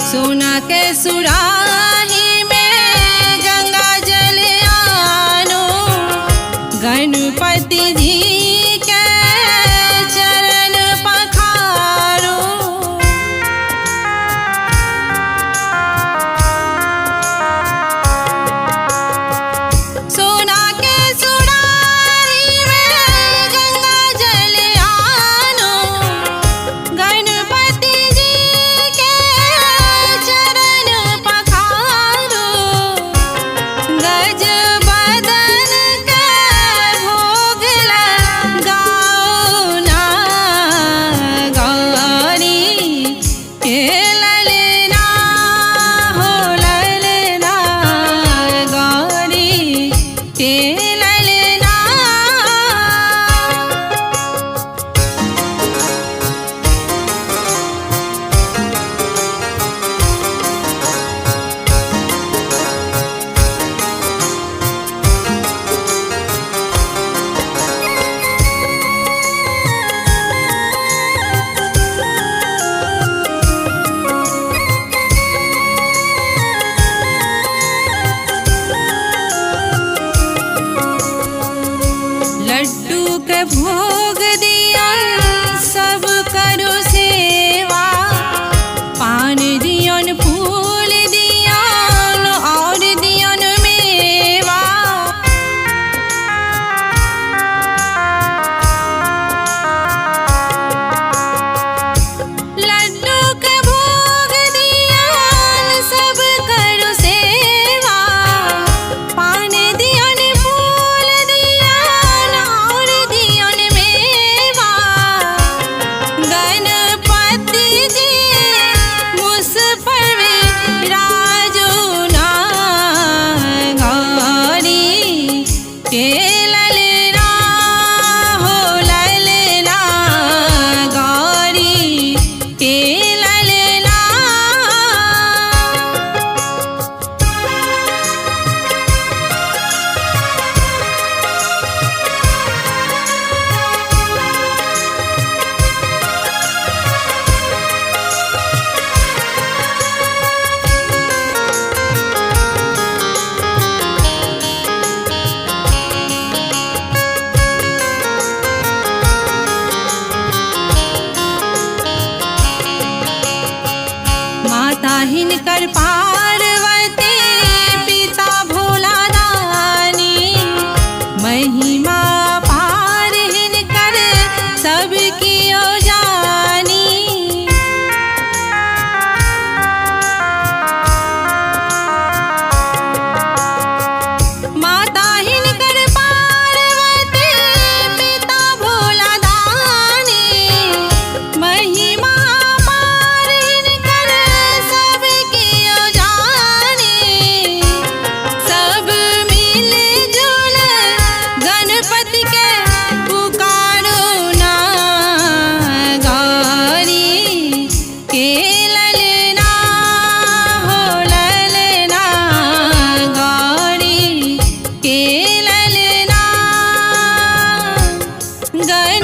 सोना के सुराही में गंगा जल आनो, गणपति जी के चरण पखारो। सोना के सुराही में गंगा जल आनो, गणपति जी के चरण पखारो। गज बदन के भोग लगाओ ना, गौरी के ललना हो ललना, गौरी के ललना। लड्डू के भोग दिया सब करो सेवा, पान दियन फूल दियन और दियन मेवा। लड्डू के भोग दियन सब करो सेवा, पान दियन फूल दियन और दियन मेवा। गणपति जी मुझ पर विराजो ना, गौरी के ललना हो ललना, गौरी के ललना। माता हिनकर पार्वती, पिता भोला दानी, महिमा पार हिनकर सब कियो जानी। माता हिनकर पार्वती, पिता भोला दानी, महिमा पार हिनकर सब कियो जानी। गण